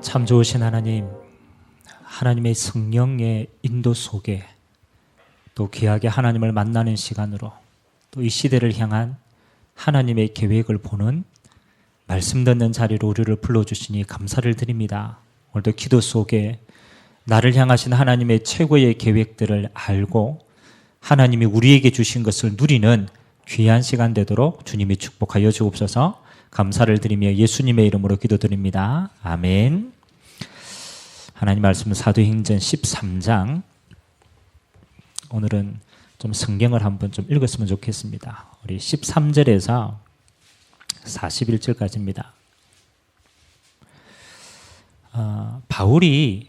참 좋으신 하나님, 하나님의 성령의 인도 속에 또 귀하게 하나님을 만나는 시간으로 또 이 시대를 향한 하나님의 계획을 보는 말씀 듣는 자리로 우리를 불러주시니 감사를 드립니다. 오늘도 기도 속에 나를 향하신 하나님의 최고의 계획들을 알고 하나님이 우리에게 주신 것을 누리는 귀한 시간 되도록 주님이 축복하여 주옵소서. 감사를 드리며 예수님의 이름으로 기도드립니다. 아멘. 하나님 말씀 사도행전 13장, 오늘은 좀 성경을 한번 좀 읽었으면 좋겠습니다. 우리 13절에서 41절까지입니다. 바울이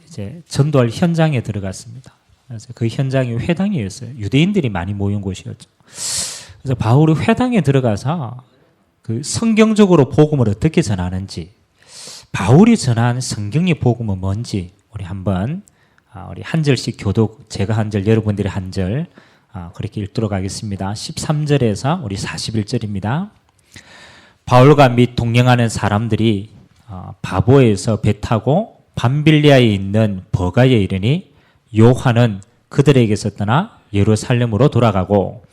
이제 전도할 현장에 들어갔습니다. 그래서 그 현장이 회당이었어요. 유대인들이 많이 모인 곳이었죠. 그래서 바울이 회당에 들어가서 그 성경적으로 복음을 어떻게 전하는지, 바울이 전한 성경의 복음은 뭔지 우리 한번 우리 한 절씩 교독, 제가 한 절, 여러분들이 한 절 그렇게 읽도록 하겠습니다. 13절에서 우리 41절입니다. 바울과 및 동행하는 사람들이 바보에서 배 타고 밤빌리아에 있는 버가에 이르니 요한은 그들에게서 떠나 예루살렘으로 돌아가고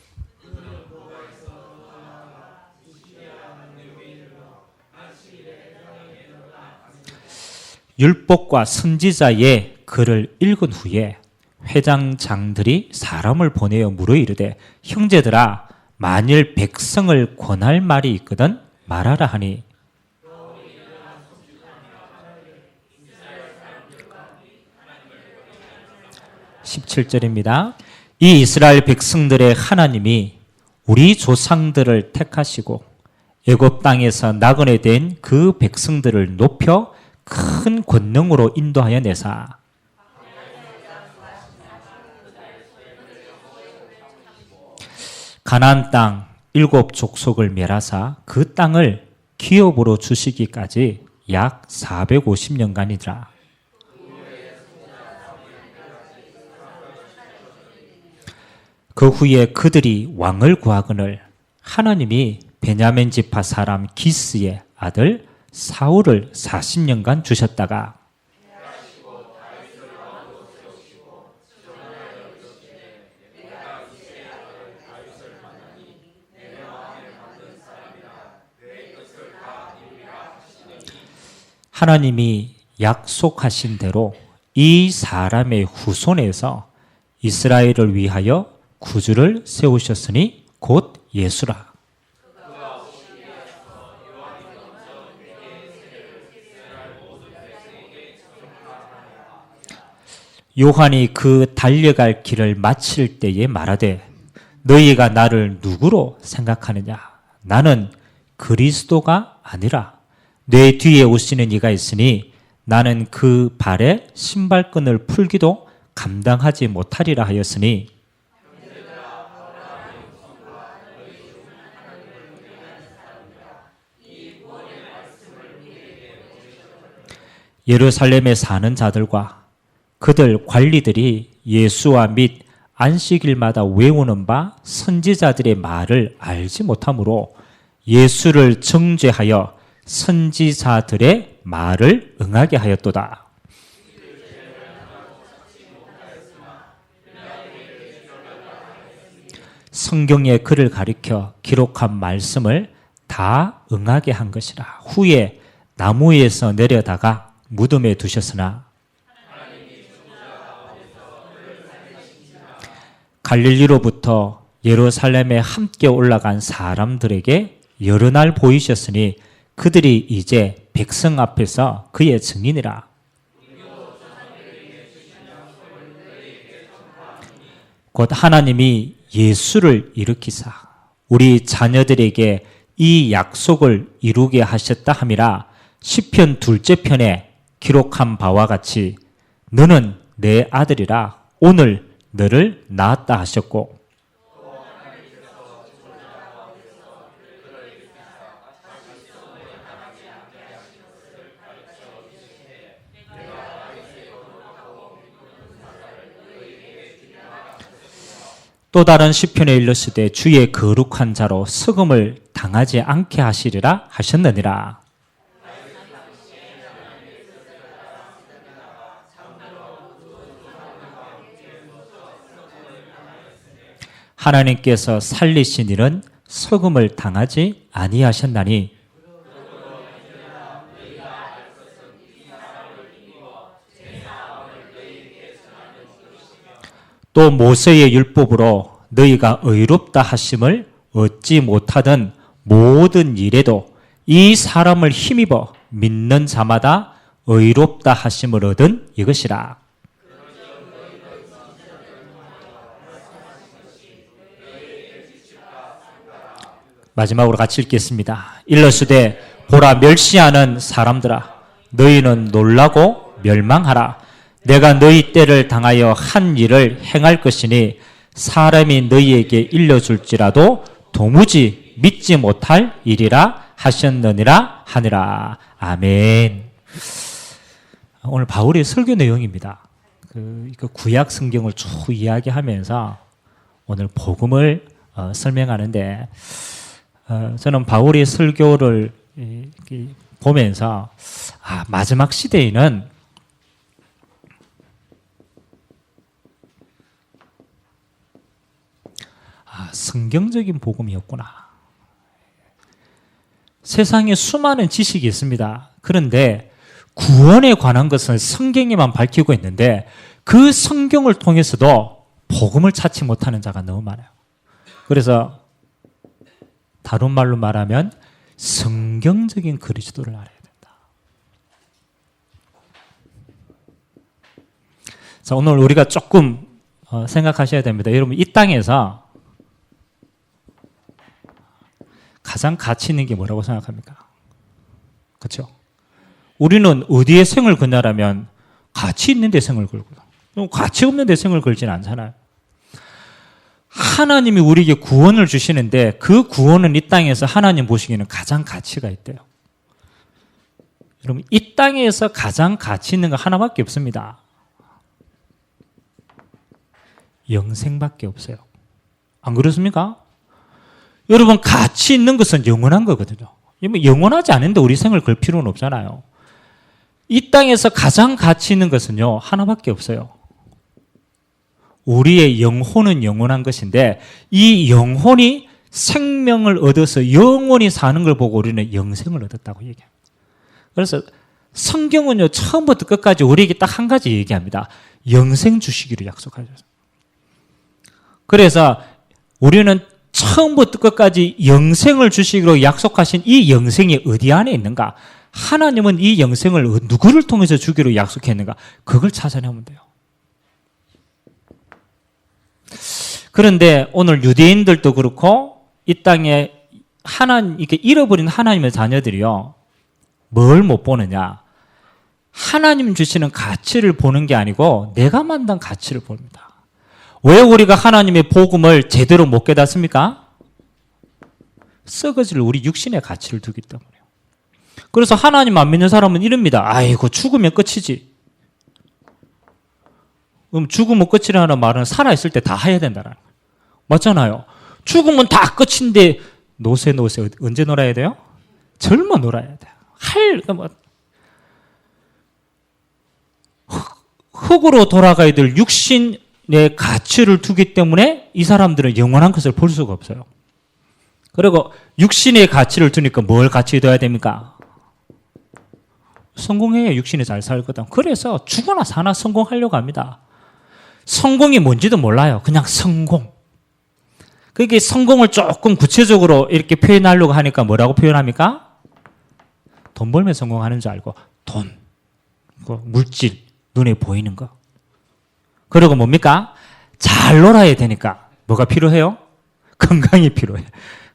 율법과 선지자의 글을 읽은 후에 회장장들이 사람을 보내어 물어 이르되 형제들아, 만일 백성을 권할 말이 있거든 말하라 하니 17절입니다. 이 이스라엘 백성들의 하나님이 우리 조상들을 택하시고 애굽 땅에서 나그네 된 그 백성들을 높여 큰 권능으로 인도하여 내사 가나안 땅 7 족속을 멸하사 그 땅을 기업으로 주시기까지 약 450년간이더라. 그 후에 그들이 왕을 구하거늘 하나님이 베냐민 지파 사람 기스의 아들 사울을 40년간 주셨다가 하나님이 약속하신 대로 이 사람의 후손에서 이스라엘을 위하여 구주를 세우셨으니 곧 예수라. 요한이 그 달려갈 길을 마칠 때에 말하되 너희가 나를 누구로 생각하느냐? 나는 그리스도가 아니라 내 뒤에 오시는 이가 있으니 나는 그 발에 신발끈을 풀기도 감당하지 못하리라 하였으니 예루살렘에 사는 자들과 그들 관리들이 예수와 및 안식일마다 외우는 바 선지자들의 말을 알지 못하므로 예수를 정죄하여 선지자들의 말을 응하게 하였도다. 성경의 글을 가리켜 기록한 말씀을 다 응하게 한 것이라. 후에 나무에서 내려다가 무덤에 두셨으나 갈릴리로부터 예루살렘에 함께 올라간 사람들에게 여러 날 보이셨으니 그들이 이제 백성 앞에서 그의 증인이라. 곧 하나님이 예수를 일으키사 우리 자녀들에게 이 약속을 이루게 하셨다 함이라. 시편 2째 편에 기록한 바와 같이 너는 내 아들이라 오늘 너를 낳았다 하셨고 또 다른 시편에 일렀으되 주의 거룩한 자로 썩음을 당하지 않게 하시리라 하셨느니라. 하나님께서 살리신 일은 소금을 당하지 아니하셨나니 또 모세의 율법으로 너희가 의롭다 하심을 얻지 못하던 모든 일에도 이 사람을 힘입어 믿는 자마다 의롭다 하심을 얻은 이것이라. 마지막으로 같이 읽겠습니다. 일러스되 보라 멸시하는 사람들아 너희는 놀라고 멸망하라. 내가 너희 때를 당하여 한 일을 행할 것이니 사람이 너희에게 일러줄지라도 도무지 믿지 못할 일이라 하셨느니라 하니라. 아멘. 오늘 바울의 설교 내용입니다. 그 구약 성경을 쭉 이야기하면서 오늘 복음을 설명하는데 저는 바울의 설교를 보면서 마지막 시대에는 성경적인 복음이었구나. 세상에 수많은 지식이 있습니다. 그런데 구원에 관한 것은 성경에만 밝히고 있는데 그 성경을 통해서도 복음을 찾지 못하는 자가 너무 많아요. 그래서 다른 말로 말하면 성경적인 그리스도를 알아야 된다. 자, 오늘 우리가 조금 생각하셔야 됩니다. 여러분, 이 땅에서 가장 가치 있는 게 뭐라고 생각합니까? 그렇죠? 우리는 어디에 생을 거냐라면 가치 있는 데 생을 걸고 가치 없는 데 생을 걸지는 않잖아요. 하나님이 우리에게 구원을 주시는데 그 구원은 이 땅에서 하나님 보시기에는 가장 가치가 있대요. 여러분, 이 땅에서 가장 가치 있는 거 하나밖에 없습니다. 영생밖에 없어요. 안 그렇습니까? 여러분, 가치 있는 것은 영원한 거거든요. 영원하지 않은데 우리 생을 걸 필요는 없잖아요. 이 땅에서 가장 가치 있는 것은요, 하나밖에 없어요. 우리의 영혼은 영원한 것인데 이 영혼이 생명을 얻어서 영원히 사는 걸 보고 우리는 영생을 얻었다고 얘기합니다. 그래서 성경은요, 처음부터 끝까지 우리에게 딱 한 가지 얘기합니다. 영생 주시기로 약속하셨어요. 그래서 우리는 처음부터 끝까지 영생을 주시기로 약속하신 이 영생이 어디 안에 있는가? 하나님은 이 영생을 누구를 통해서 주기로 약속했는가? 그걸 찾아내면 돼요. 그런데 오늘 유대인들도 그렇고 이 땅에 이렇게 잃어버린 하나님의 자녀들이요, 뭘 못 보느냐? 하나님 주시는 가치를 보는 게 아니고 내가 만든 가치를 봅니다. 왜 우리가 하나님의 복음을 제대로 못 깨닫습니까? 썩어질 우리 육신의 가치를 두기 때문에요. 그래서 하나님 안 믿는 사람은 이럽니다. 아이고, 죽으면 끝이지. 그럼 죽으면 끝이라는 말은 살아있을 때 다 해야 된다는 거예요. 맞잖아요. 죽으면 다 끝인데 노세 언제 놀아야 돼요? 젊어 놀아야 돼요. 흙으로 돌아가야 될 육신의 가치를 두기 때문에 이 사람들은 영원한 것을 볼 수가 없어요. 그리고 육신의 가치를 두니까 뭘 가치 둬야 됩니까? 성공해야 육신이 잘 살거든. 그래서 죽어나 사나 성공하려고 합니다. 성공이 뭔지도 몰라요. 그냥 성공. 그게 성공을 조금 구체적으로 이렇게 표현하려고 하니까 뭐라고 표현합니까? 돈 벌면 성공하는 줄 알고 돈, 물질, 눈에 보이는 거. 그리고 뭡니까? 잘 놀아야 되니까 뭐가 필요해요? 건강이 필요해요.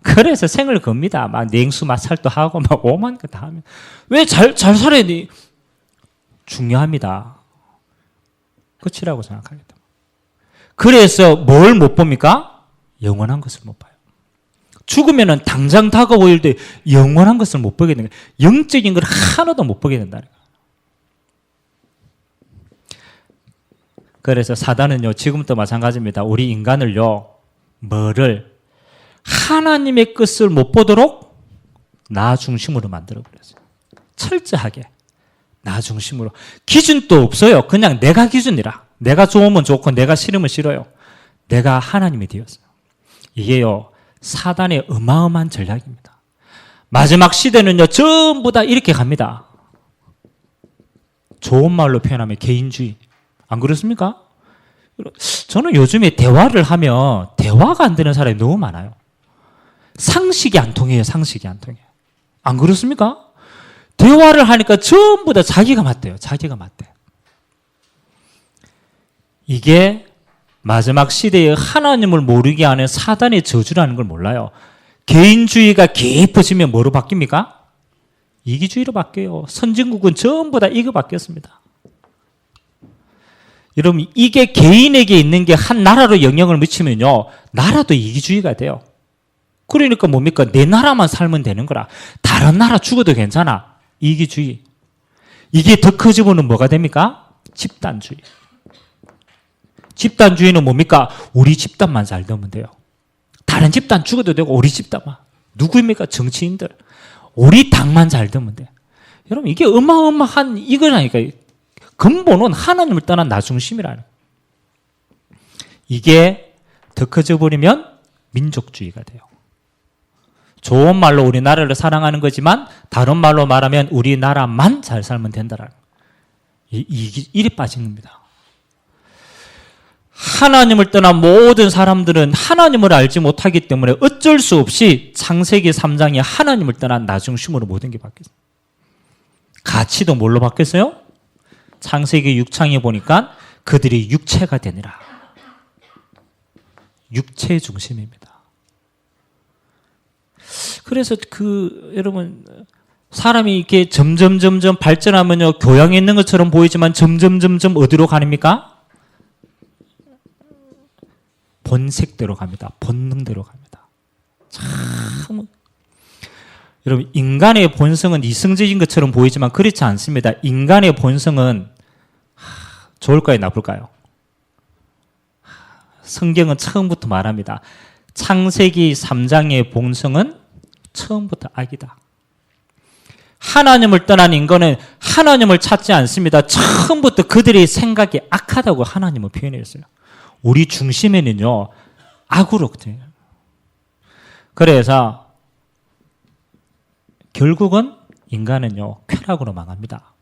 그래서 생을 겁니다. 막 냉수 마찰도 하고 막 오만 거 다 하면. 왜 잘 살아야 돼? 중요합니다. 끝이라고 생각하겠다. 그래서 뭘 못 봅니까? 영원한 것을 못 봐요. 죽으면은 당장 다가올 때 영원한 것을 못 보게 되는 거예요. 영적인 걸 하나도 못 보게 된다는 거예요. 그래서 사단은요, 지금부터 마찬가지입니다. 우리 인간을요, 하나님의 뜻을 못 보도록 나 중심으로 만들어버렸어요. 철저하게 나 중심으로. 기준도 없어요. 그냥 내가 기준이라. 내가 좋으면 좋고 내가 싫으면 싫어요. 내가 하나님이 되었어요. 이게요, 사단의 어마어마한 전략입니다. 마지막 시대는요, 전부 다 이렇게 갑니다. 좋은 말로 표현하면 개인주의. 안 그렇습니까? 저는 요즘에 대화를 하면 대화가 안 되는 사람이 너무 많아요. 상식이 안 통해요, 상식이 안 통해요. 안 그렇습니까? 대화를 하니까 전부 다 자기가 맞대요, 자기가 맞대요. 이게 마지막 시대에 하나님을 모르게 하는 사단의 저주라는 걸 몰라요. 개인주의가 깊어지면 뭐로 바뀝니까? 이기주의로 바뀌어요. 선진국은 전부 다 이거 바뀌었습니다. 여러분, 이게 개인에게 있는 게 한 나라로 영향을 미치면요, 나라도 이기주의가 돼요. 그러니까 뭡니까? 내 나라만 살면 되는 거라. 다른 나라 죽어도 괜찮아. 이기주의. 이게 더 커지면 뭐가 됩니까? 집단주의. 집단주의는 뭡니까? 우리 집단만 잘 되면 돼요. 다른 집단 죽어도 되고 우리 집단만. 누구입니까? 정치인들. 우리 당만 잘 되면 돼. 여러분, 이게 어마어마한 이거라니까. 근본은 하나님을 떠난 나 중심이라는. 이게 더 커져 버리면 민족주의가 돼요. 좋은 말로 우리나라를 사랑하는 거지만 다른 말로 말하면 우리나라만 잘 살면 된다라는. 일이 빠진 겁니다. 하나님을 떠난 모든 사람들은 하나님을 알지 못하기 때문에 어쩔 수 없이 창세기 3장이 하나님을 떠난 나 중심으로 모든 게 바뀌었어요. 가치도 뭘로 바뀌었어요? 창세기 6장에 보니까 그들이 육체가 되니라. 육체 중심입니다. 그래서 여러분, 사람이 이렇게 점점 발전하면요, 교양에 있는 것처럼 보이지만 점점 어디로 가닙니까? 본색대로 갑니다. 본능대로 갑니다. 참, 여러분, 인간의 본성은 이성적인 것처럼 보이지만 그렇지 않습니다. 인간의 본성은 좋을까요, 나쁠까요? 성경은 처음부터 말합니다. 창세기 3장의 본성은 처음부터 악이다. 하나님을 떠난 인간은 하나님을 찾지 않습니다. 처음부터 그들의 생각이 악하다고 하나님은 표현했어요. 우리 중심에는요, 악으로 돼요. 그래서 결국은 인간은요, 쾌락으로 망합니다.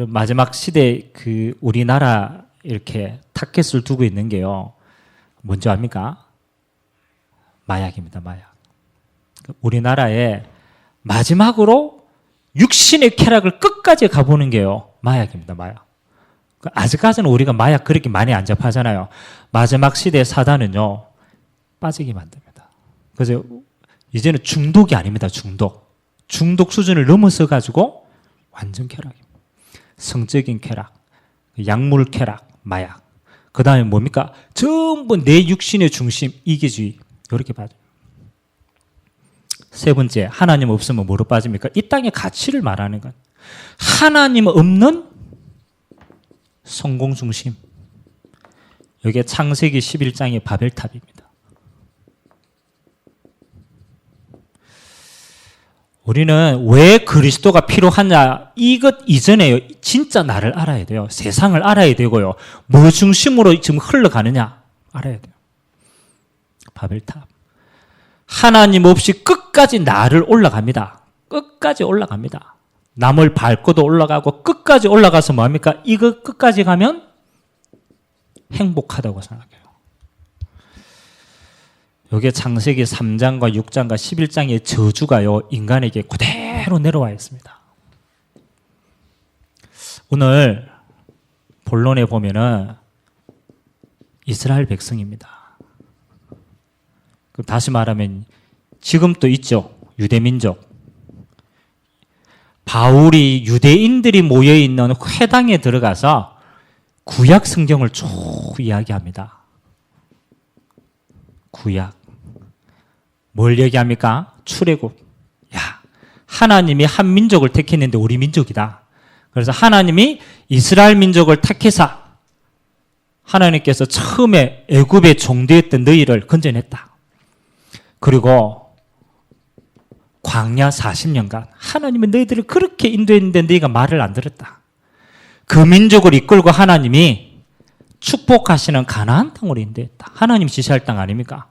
마지막 시대 우리나라 이렇게 타켓을 두고 있는 게요, 뭔지 압니까? 마약입니다, 마약. 우리나라에 마지막으로 육신의 쾌락을 끝까지 가보는 게요, 마약입니다, 마약. 아직까지는 우리가 마약 그렇게 많이 안 접하잖아요. 마지막 시대의 사단은요, 빠지게 만듭니다. 그래서 이제는 중독이 아닙니다, 중독. 중독 수준을 넘어서 가지고 완전 쾌락입니다. 성적인 쾌락, 약물 쾌락, 마약. 그 다음에 뭡니까? 전부 내 육신의 중심, 이기주의. 이렇게 빠져요. 세 번째, 하나님 없으면 뭐로 빠집니까? 이 땅의 가치를 말하는 것. 하나님 없는 성공 중심. 이게 창세기 11장의 바벨탑입니다. 우리는 왜 그리스도가 필요하냐, 이것 이전에요, 진짜 나를 알아야 돼요. 세상을 알아야 되고요. 뭐 중심으로 지금 흘러가느냐 알아야 돼요. 바벨탑. 하나님 없이 끝까지 나를 올라갑니다. 끝까지 올라갑니다. 남을 밟고도 올라가고 끝까지 올라가서 뭐합니까? 이거 끝까지 가면 행복하다고 생각해요. 이게 창세기 3장과 6장과 11장의 저주가요, 인간에게 그대로 내려와 있습니다. 오늘 본론에 보면은 이스라엘 백성입니다. 다시 말하면 지금도 있죠, 유대민족. 바울이 유대인들이 모여있는 회당에 들어가서 구약 성경을 쭉 이야기합니다. 구약. 뭘 얘기합니까? 출애굽. 야, 하나님이 한 민족을 택했는데 우리 민족이다. 그래서 하나님이 이스라엘 민족을 택해서 하나님께서 처음에 애굽에 종되었던 너희를 건져냈다. 그리고 광야 40년간 하나님은 너희들을 그렇게 인도했는데 너희가 말을 안 들었다. 그 민족을 이끌고 하나님이 축복하시는 가나안 땅으로 인도했다. 하나님 지시할 땅 아닙니까?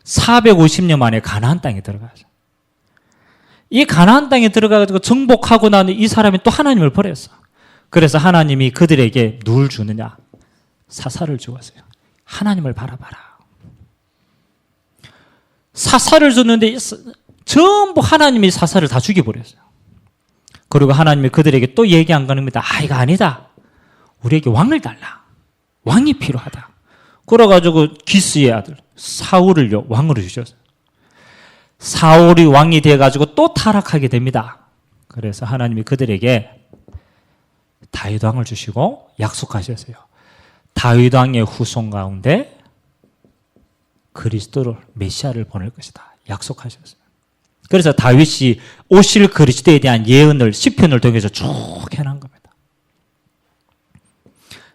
450년 만에 가나안 땅에 들어가죠. 이 가나안 땅에 들어가가지고 정복하고 나는 이 사람이 또 하나님을 버렸어. 그래서 하나님이 그들에게 누굴 주느냐? 사사를 주었어요. 하나님을 바라봐라. 사사를 줬는데 전부 하나님이 사사를 다 죽여버렸어요. 그리고 하나님이 그들에게 또 얘기한 겁니다. 이거 아니다. 우리에게 왕을 달라. 왕이 필요하다. 그래가지고 기스의 아들 사울을요 왕으로 주셨어요. 사울이 왕이 돼가지고 또 타락하게 됩니다. 그래서 하나님이 그들에게 다윗 왕을 주시고 약속하셨어요. 다윗 왕의 후손 가운데 그리스도를 메시아를 보낼 것이다. 약속하셨어요. 그래서 다윗이 오실 그리스도에 대한 예언을 시편을 통해서 쭉 해놓은 겁니다.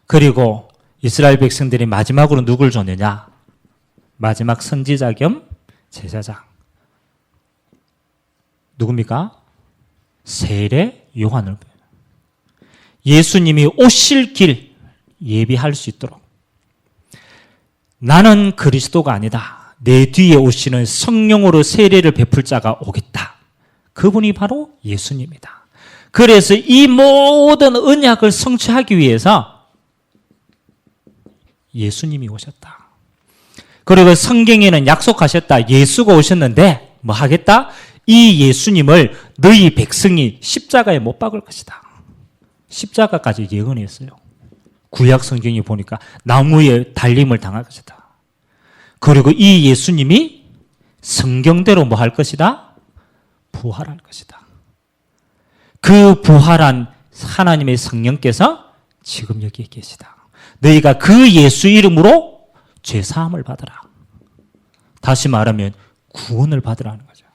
그리고 이스라엘 백성들이 마지막으로 누굴 줬느냐? 마지막 선지자 겸 제사장. 누굽니까? 세례 요한을. 예수님이 오실 길 예비할 수 있도록. 나는 그리스도가 아니다. 내 뒤에 오시는 성령으로 세례를 베풀 자가 오겠다. 그분이 바로 예수님이다. 그래서 이 모든 언약을 성취하기 위해서 예수님이 오셨다. 그리고 성경에는 약속하셨다. 예수가 오셨는데 뭐 하겠다? 이 예수님을 너희 백성이 십자가에 못 박을 것이다. 십자가까지 예언했어요. 구약 성경에 보니까 나무에 달림을 당할 것이다. 그리고 이 예수님이 성경대로 뭐 할 것이다? 부활할 것이다. 그 부활한 하나님의 성령께서 지금 여기에 계시다. 너희가 그 예수 이름으로 죄사함을 받으라. 다시 말하면 구원을 받으라는 거죠.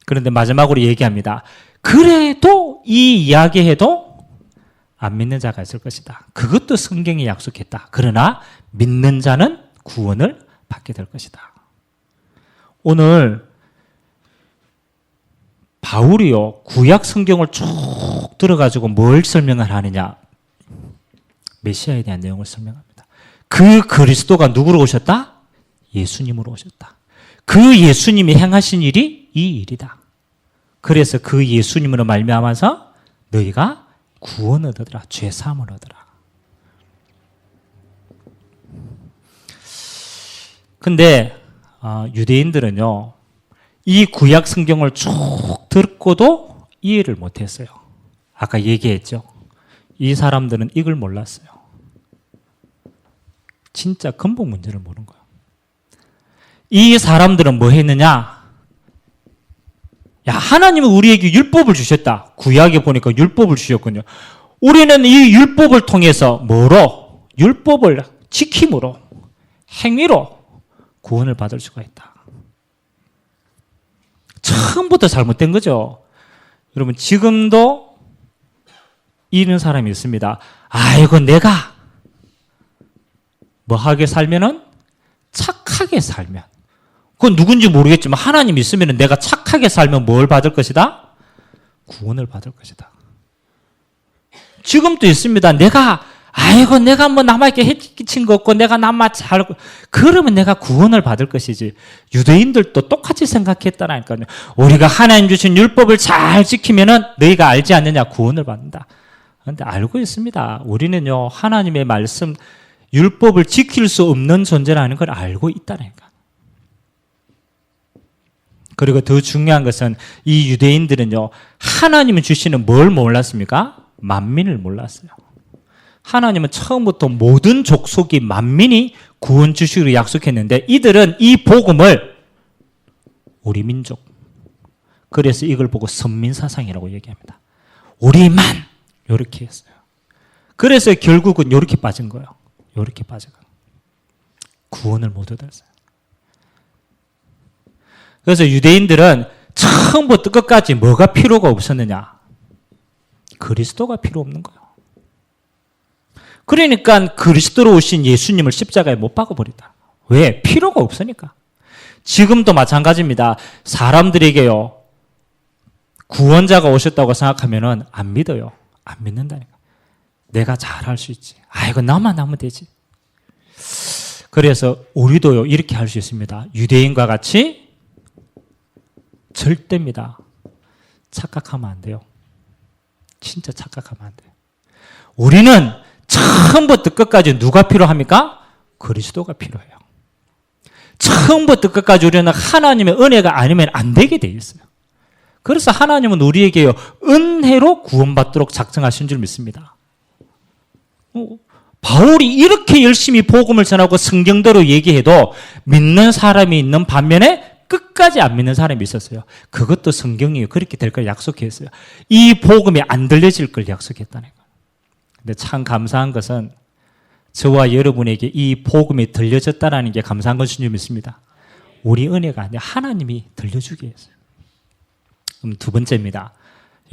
그런데 마지막으로 얘기합니다. 그래도 이 이야기해도 안 믿는 자가 있을 것이다. 그것도 성경이 약속했다. 그러나 믿는 자는 구원을 받게 될 것이다. 오늘 바울이요 구약 성경을 쭉 들어가지고 뭘 설명을 하느냐? 메시아에 대한 내용을 설명합니다. 그 그리스도가 누구로 오셨다? 예수님으로 오셨다. 그 예수님이 행하신 일이 이 일이다. 그래서 그 예수님으로 말미암아서 너희가 구원을 얻으라. 죄사함을 얻으라. 근데 유대인들은요 이 구약 성경을 쭉 듣고도 이해를 못했어요. 아까 얘기했죠. 이 사람들은 이걸 몰랐어요. 진짜 근본 문제를 모르는 거예요. 이 사람들은 뭐 했느냐? 야, 하나님은 우리에게 율법을 주셨다. 구약에 보니까 율법을 주셨군요. 우리는 이 율법을 통해서 뭐로? 율법을 지킴으로, 행위로 구원을 받을 수가 있다. 처음부터 잘못된 거죠. 여러분, 지금도 이런 사람이 있습니다. 아이고, 내가 뭐하게 살면은 착하게 살면. 그건 누군지 모르겠지만 하나님 있으면 내가 착하게 살면 뭘 받을 것이다? 구원을 받을 것이다. 지금도 있습니다. 내가 뭐 남에게 해끼친 거 없고 내가 남만 잘 그러면 내가 구원을 받을 것이지. 유대인들도 똑같이 생각했다라니까요. 우리가 하나님 주신 율법을 잘 지키면은 너희가 알지 않느냐? 구원을 받는다. 그런데 알고 있습니다. 우리는요 하나님의 말씀 율법을 지킬 수 없는 존재라는 걸 알고 있다니까. 그리고 더 중요한 것은 이 유대인들은요 하나님이 주시는 뭘 몰랐습니까? 만민을 몰랐어요. 하나님은 처음부터 모든 족속이 만민이 구원 주시기로 약속했는데 이들은 이 복음을 우리 민족, 그래서 이걸 보고 선민사상이라고 얘기합니다. 우리만 이렇게 했어요. 그래서 결국은 이렇게 빠진 거예요. 이렇게 빠져가. 구원을 못 얻었어요. 그래서 유대인들은 처음부터 끝까지 뭐가 필요가 없었느냐? 그리스도가 필요 없는 거예요. 그러니까 그리스도로 오신 예수님을 십자가에 못 박아버린다. 왜? 필요가 없으니까. 지금도 마찬가지입니다. 사람들에게요 구원자가 오셨다고 생각하면은 안 믿어요. 안 믿는다니까. 내가 잘할 수 있지. 이거 나만 하면 되지. 그래서 우리도요, 이렇게 할 수 있습니다. 유대인과 같이 절대입니다. 착각하면 안 돼요. 진짜 착각하면 안 돼요. 우리는 처음부터 끝까지 누가 필요합니까? 그리스도가 필요해요. 처음부터 끝까지 우리는 하나님의 은혜가 아니면 안 되게 돼 있어요. 그래서 하나님은 우리에게요, 은혜로 구원받도록 작정하신 줄 믿습니다. 바울이 이렇게 열심히 복음을 전하고 성경대로 얘기해도 믿는 사람이 있는 반면에 끝까지 안 믿는 사람이 있었어요. 그것도 성경이 그렇게 될 걸 약속했어요. 이 복음이 안 들려질 걸 약속했다는 거예요. 근데 참 감사한 것은 저와 여러분에게 이 복음이 들려졌다는 게 감사한 것인 줄 믿습니다. 우리 은혜가 아니라 하나님이 들려주게 했어요. 그럼 두 번째입니다.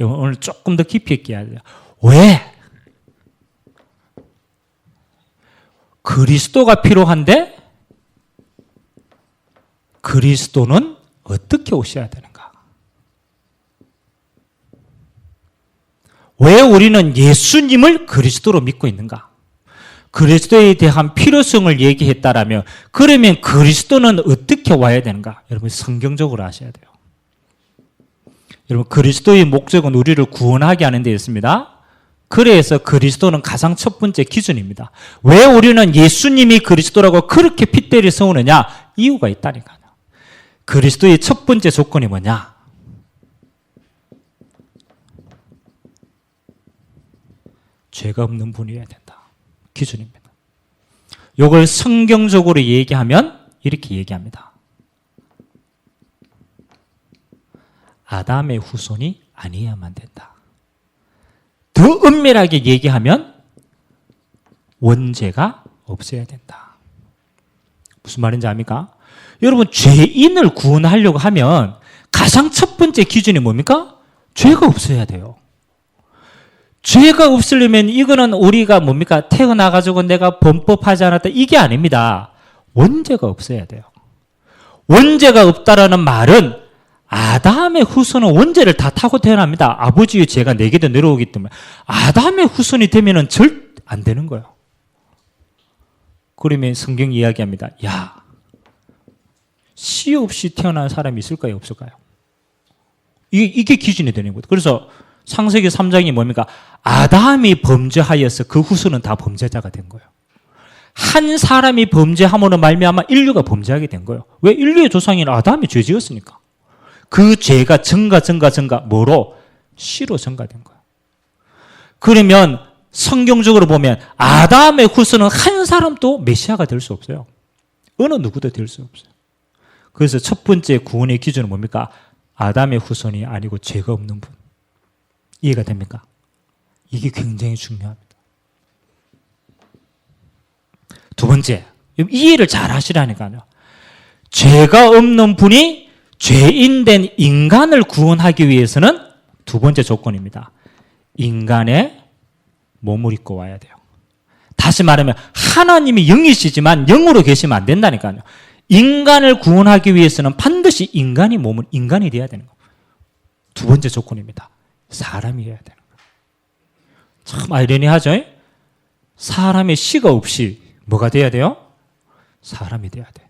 오늘 조금 더 깊이 있게 해야 돼요. 왜? 그리스도가 필요한데 그리스도는 어떻게 오셔야 되는가? 왜 우리는 예수님을 그리스도로 믿고 있는가? 그리스도에 대한 필요성을 얘기했다라면 그러면 그리스도는 어떻게 와야 되는가? 여러분 성경적으로 아셔야 돼요. 여러분 그리스도의 목적은 우리를 구원하게 하는 데 있습니다. 그래서 그리스도는 가장 첫 번째 기준입니다. 왜 우리는 예수님이 그리스도라고 그렇게 핏대를 세우느냐? 이유가 있다니까요. 그리스도의 첫 번째 조건이 뭐냐? 죄가 없는 분이어야 된다. 기준입니다. 이걸 성경적으로 얘기하면 이렇게 얘기합니다. 아담의 후손이 아니어야만 된다. 더 엄밀하게 얘기하면 원죄가 없어야 된다. 무슨 말인지 압니까? 여러분 죄인을 구원하려고 하면 가장 첫 번째 기준이 뭡니까? 죄가 없어야 돼요. 죄가 없으려면 이거는 우리가 뭡니까? 태어나가지고 내가 범법하지 않았다 이게 아닙니다. 원죄가 없어야 돼요. 원죄가 없다라는 말은 아담의 후손은 원죄를 다 타고 태어납니다. 아버지의 죄가 내게도 내려오기 때문에 아담의 후손이 되면은 절 안 되는 거예요. 그러면 성경이 이야기합니다. 야, 씨 없이 태어난 사람이 있을까요? 없을까요? 이게 기준이 되는 거예요. 그래서 창세기 3장이 뭡니까? 아담이 범죄하여서 그 후손은 다 범죄자가 된 거예요. 한 사람이 범죄함으로 말미암아 인류가 범죄하게 된 거예요. 왜? 인류의 조상인 아담이 죄 지었으니까. 그 죄가 증가 뭐로? 씨로 증가된 거예요. 그러면 성경적으로 보면 아담의 후손은 한 사람도 메시아가 될 수 없어요. 어느 누구도 될 수 없어요. 그래서 첫 번째 구원의 기준은 뭡니까? 아담의 후손이 아니고 죄가 없는 분. 이해가 됩니까? 이게 굉장히 중요합니다. 두 번째, 이해를 잘 하시라니까요. 죄가 없는 분이 죄인된 인간을 구원하기 위해서는 두 번째 조건입니다. 인간의 몸을 입고 와야 돼요. 다시 말하면 하나님이 영이시지만 영으로 계시면 안 된다니까요. 인간을 구원하기 위해서는 반드시 인간이 돼야 되는 거예요. 두 번째 조건입니다. 사람이어야 되는 거예요. 참 아이러니하죠? 사람의 씨가 없이 뭐가 돼야 돼요? 사람이 돼야 돼.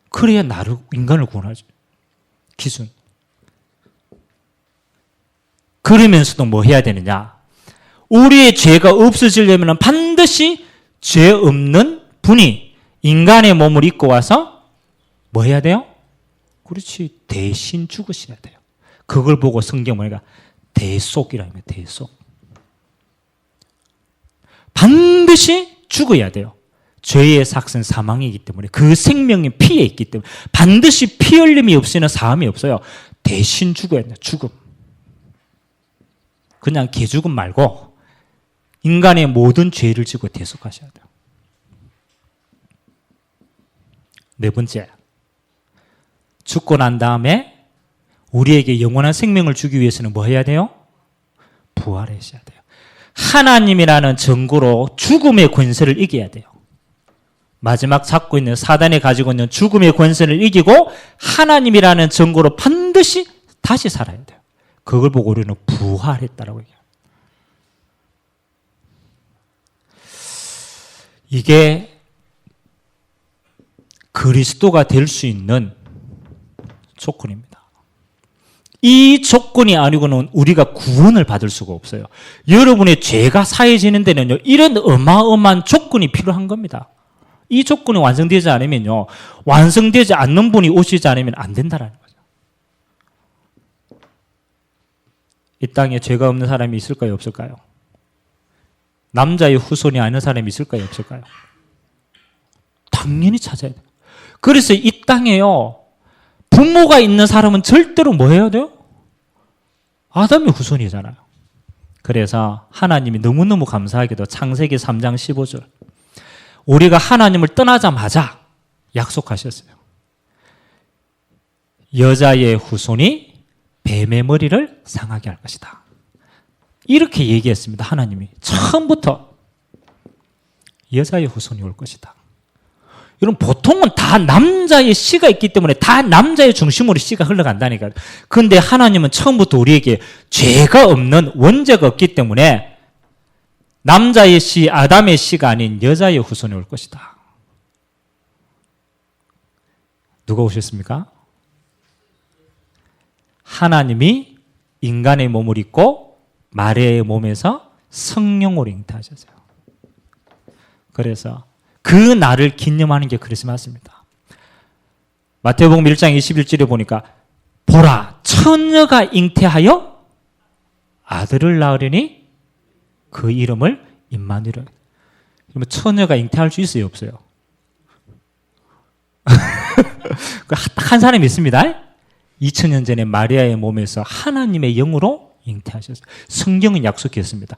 그래야 인간을 구원하죠. 기준. 그러면서도 뭐 해야 되느냐? 우리의 죄가 없어지려면 반드시 죄 없는 분이 인간의 몸을 입고 와서 뭐 해야 돼요? 그렇지. 대신 죽으셔야 돼요. 그걸 보고 성경 뭐니까 대속이라 하면 대속. 반드시 죽어야 돼요. 죄의 삭은 사망이기 때문에 그 생명이 피에 있기 때문에 반드시 피 흘림이 없이는 사함이 없어요. 대신 죽어야 돼요. 죽음. 그냥 개죽음 말고 인간의 모든 죄를 지고 대속하셔야 돼요. 네 번째, 죽고 난 다음에 우리에게 영원한 생명을 주기 위해서는 뭐 해야 돼요? 부활하셔야 돼요. 하나님이라는 전구로 죽음의 권세를 이겨야 돼요. 마지막 잡고 있는 사단이 가지고 있는 죽음의 권세를 이기고 하나님이라는 전구로 반드시 다시 살아야 돼요. 그걸 보고 우리는 부활했다라고 얘기해요. 이게 그리스도가 될 수 있는 조건입니다. 이 조건이 아니고는 우리가 구원을 받을 수가 없어요. 여러분의 죄가 사해지는 데는요, 이런 어마어마한 조건이 필요한 겁니다. 이 조건이 완성되지 않으면요, 완성되지 않는 분이 오시지 않으면 안 된다는 거죠. 이 땅에 죄가 없는 사람이 있을까요, 없을까요? 남자의 후손이 아닌 사람이 있을까요, 없을까요? 당연히 찾아야 돼요. 그래서 이 땅에요, 부모가 있는 사람은 절대로 뭐 해야 돼요? 아담의 후손이잖아요. 그래서 하나님이 너무너무 감사하게도 창세기 3장 15절, 우리가 하나님을 떠나자마자 약속하셨어요. 여자의 후손이 뱀의 머리를 상하게 할 것이다. 이렇게 얘기했습니다. 하나님이 처음부터 여자의 후손이 올 것이다. 여러분, 보통은 다 남자의 씨가 있기 때문에 다 남자의 중심으로 씨가 흘러간다니까요. 그런데 하나님은 처음부터 우리에게 죄가 없는 원죄가 없기 때문에 남자의 씨, 아담의 씨가 아닌 여자의 후손이 올 것이다. 누가 오셨습니까? 하나님이 인간의 몸을 입고 마리아의 몸에서 성령으로 잉태하셨어요. 그래서 그 날을 기념하는 게 크리스마스입니다. 마태복음 1장 21절에 보니까 보라, 처녀가 잉태하여 아들을 낳으려니 그 이름을 임마누엘. 그러면 처녀가 잉태할 수 있어요, 없어요? 딱 한 사람이 있습니다. 2000년 전에 마리아의 몸에서 하나님의 영으로 잉태하셨어요. 성경은 약속했습니다.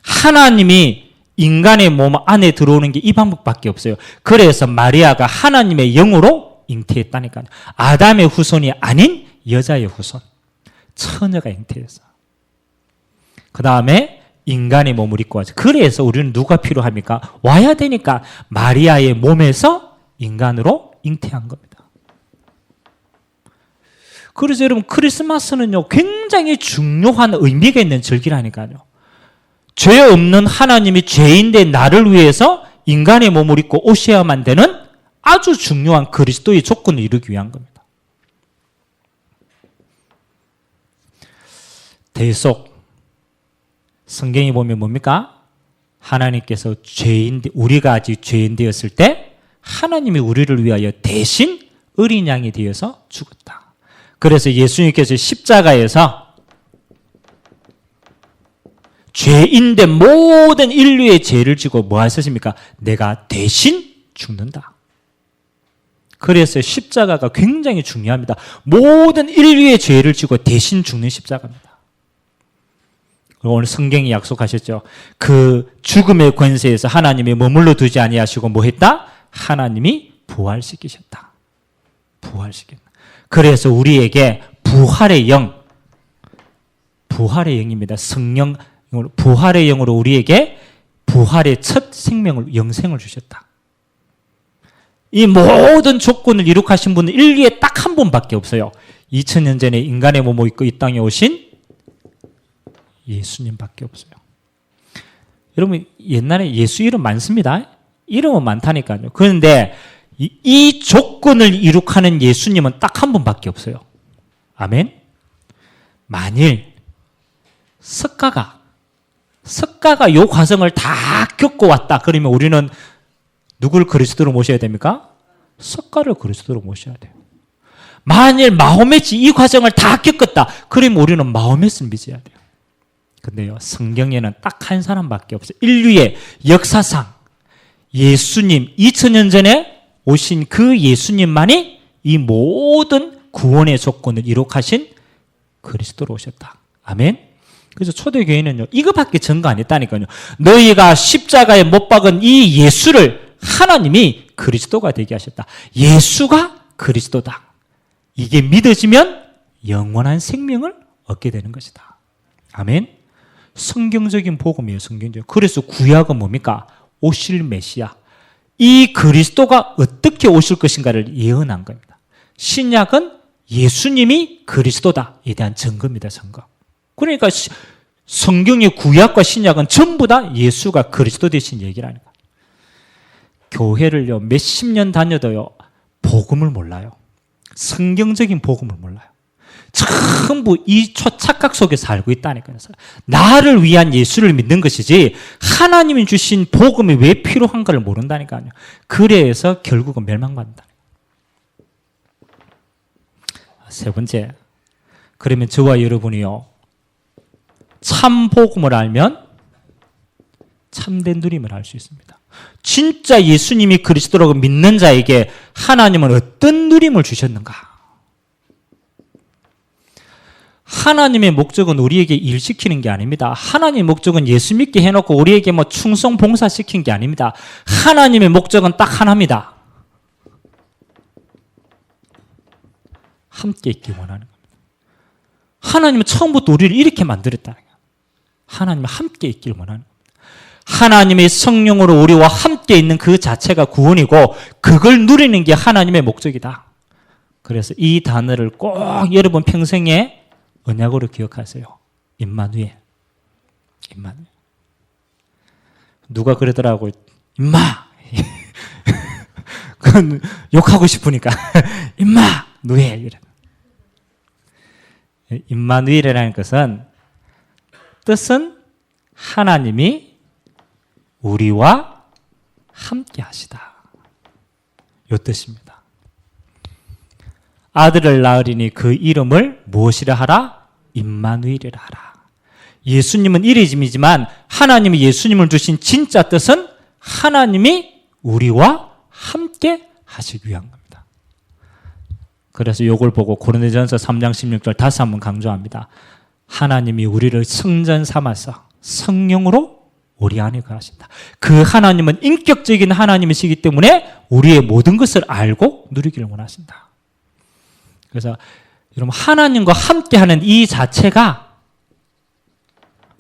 하나님이 인간의 몸 안에 들어오는 게 이 방법밖에 없어요. 그래서 마리아가 하나님의 영으로 잉태했다니까요. 아담의 후손이 아닌 여자의 후손, 처녀가 잉태했어. 그 다음에 인간의 몸을 입고 와서, 그래서 우리는 누가 필요합니까? 와야 되니까 마리아의 몸에서 인간으로 잉태한 겁니다. 그래서 여러분, 크리스마스는요, 굉장히 중요한 의미가 있는 절기라니까요. 죄 없는 하나님이 죄인된 나를 위해서 인간의 몸을 입고 오셔야만 되는 아주 중요한 그리스도의 조건을 이루기 위한 겁니다. 대속, 성경에 보면 뭡니까? 하나님께서 우리가 아직 죄인 되었을 때 하나님이 우리를 위하여 대신 어린 양이 되어서 죽었다. 그래서 예수님께서 십자가에서 죄인된 모든 인류의 죄를 지고 뭐 하셨습니까? 내가 대신 죽는다. 그래서 십자가가 굉장히 중요합니다. 모든 인류의 죄를 지고 대신 죽는 십자가입니다. 그리고 오늘 성경이 약속하셨죠. 그 죽음의 권세에서 하나님이 머물러 두지 아니하시고 뭐 했다? 하나님이 부활시키셨다. 부활시켰다. 그래서 우리에게 부활의 영입니다. 성령, 부활의 영으로 우리에게 부활의 첫 생명을, 영생을 주셨다. 이 모든 조건을 이룩하신 분은 인류에 딱 한 분밖에 없어요. 2000년 전에 인간의 몸을 입고 이 땅에 오신 예수님밖에 없어요. 여러분, 옛날에 예수 이름 많습니다. 이름은 많다니까요. 그런데 이 조건을 이룩하는 예수님은 딱 한 분밖에 없어요. 아멘? 만일 석가가 이 과정을 다 겪고 왔다. 그러면 우리는 누굴 그리스도로 모셔야 됩니까? 석가를 그리스도로 모셔야 돼요. 만일 마호메치 이 과정을 다 겪었다. 그러면 우리는 마호메스를 믿어야 돼요. 근데요, 성경에는 딱 한 사람밖에 없어요. 인류의 역사상 예수님, 2000년 전에 오신 그 예수님만이 이 모든 구원의 조건을 이룩하신 그리스도로 오셨다. 아멘? 그래서 초대교회는요, 이거밖에 증거 안 했다니까요. 너희가 십자가에 못 박은 이 예수를 하나님이 그리스도가 되게 하셨다. 예수가 그리스도다. 이게 믿어지면 영원한 생명을 얻게 되는 것이다. 아멘? 성경적인 복음이에요, 성경적. 그래서 구약은 뭡니까? 오실 메시아. 이 그리스도가 어떻게 오실 것인가를 예언한 겁니다. 신약은 예수님이 그리스도다에 대한 증거입니다, 증거. 그러니까 성경의 구약과 신약은 전부 다 예수가 그리스도 되신 얘기라니까. 교회를요 몇십 년 다녀도요 복음을 몰라요. 성경적인 복음을 몰라요. 전부 이 초착각 속에 살고 있다니까요. 나를 위한 예수를 믿는 것이지 하나님이 주신 복음이 왜 필요한가를 모른다니까요. 그래서 결국은 멸망받는다. 세 번째, 그러면 저와 여러분이요 참 복음을 알면 참된 누림을 알 수 있습니다. 진짜 예수님이 그리스도라고 믿는 자에게 하나님은 어떤 누림을 주셨는가? 하나님의 목적은 우리에게 일시키는 게 아닙니다. 하나님의 목적은 예수 믿게 해놓고 우리에게 뭐 충성 봉사시킨 게 아닙니다. 하나님의 목적은 딱 하나입니다. 함께 있기 원하는 겁니다. 하나님은 처음부터 우리를 이렇게 만들었다는 거예요. 하나님은 함께 있기를 원하는 겁니다. 하나님의 성령으로 우리와 함께 있는 그 자체가 구원이고 그걸 누리는 게 하나님의 목적이다. 그래서 이 단어를 꼭 여러분 평생에 언약으로 기억하세요. 임마누엘. 임마누엘. 누가 그러더라고요. 임마. 그건 욕하고 싶으니까. 임마누엘. 이래. 임마누엘이라는 것은 뜻은 하나님이 우리와 함께 하시다. 이 뜻입니다. 아들을 낳으리니 그 이름을 무엇이라 하라? 임마누엘이라 하라. 예수님은 이름이지만 하나님이 예수님을 주신 진짜 뜻은 하나님이 우리와 함께 하시기 위한 겁니다. 그래서 이걸 보고 고린도전서 3장 16절 다시 한번 강조합니다. 하나님이 우리를 성전 삼아서 성령으로 우리 안에 거하신다. 그 하나님은 인격적인 하나님이시기 때문에 우리의 모든 것을 알고 누리기를 원하신다. 그래서 여러분 하나님과 함께하는 이 자체가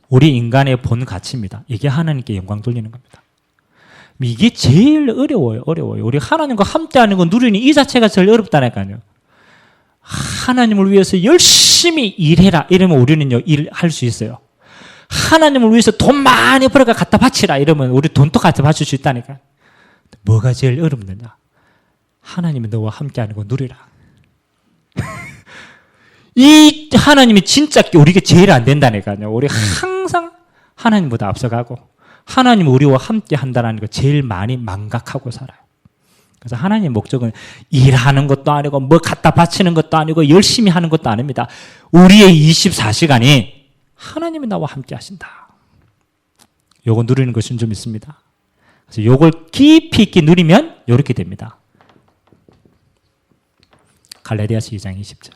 우리 인간의 본 가치입니다. 이게 하나님께 영광 돌리는 겁니다. 이게 제일 어려워요. 우리 하나님과 함께하는 거 누리는 이 자체가 제일 어렵다니까요. 하나님을 위해서 열심히 일해라 이러면 우리는요 일할 수 있어요. 하나님을 위해서 돈 많이 벌어가 갖다 바치라 이러면 우리 돈도 갖다 바칠 수 있다니까. 뭐가 제일 어렵느냐? 하나님이 너와 함께하는 거 누리라. 이 하나님이 진짜 우리가 제일 안 된다니까요. 우리 항상 하나님보다 앞서가고 하나님이 우리와 함께 한다는 거 제일 많이 망각하고 살아요. 그래서 하나님의 목적은 일하는 것도 아니고 뭐 갖다 바치는 것도 아니고 열심히 하는 것도 아닙니다. 우리의 24시간이 하나님이 나와 함께 하신다. 요거 누리는 것은 좀 있습니다. 그래서 요걸 깊이 있게 누리면 이렇게 됩니다. 갈라디아서 2장 20절.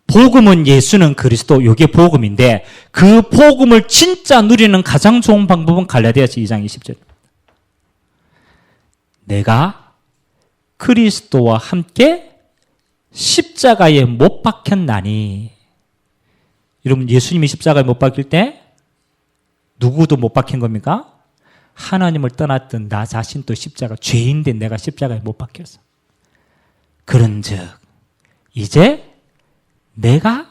복음은 예수는 그리스도, 요게 복음인데 그 복음을 진짜 누리는 가장 좋은 방법은 갈라디아서 2장 20절. 내가 그리스도와 함께 십자가에 못 박혔나니. 여러분 예수님이 십자가에 못 박힐 때 누구도 못 박힌 겁니까? 하나님을 떠났던 나 자신도 십자가, 죄인된 내가 십자가에 못 박혔어. 그런즉 이제 내가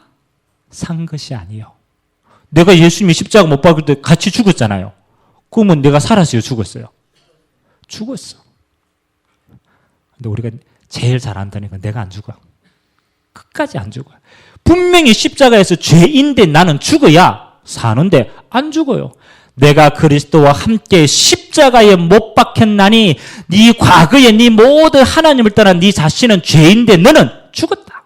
산 것이 아니요. 내가 예수님이 십자가 못 박을 때 같이 죽었잖아요. 그러면 내가 살았어요, 죽었어요? 죽었어. 근데 우리가 제일 잘 안다니까 내가 안 죽어. 끝까지 안 죽어요. 분명히 십자가에서 죄인된 나는 죽어야 사는데 안 죽어요. 내가 그리스도와 함께 십자가에 못 박혔나니 네 과거에 네 모든 하나님을 떠난 네 자신은 죄인데 너는 죽었다.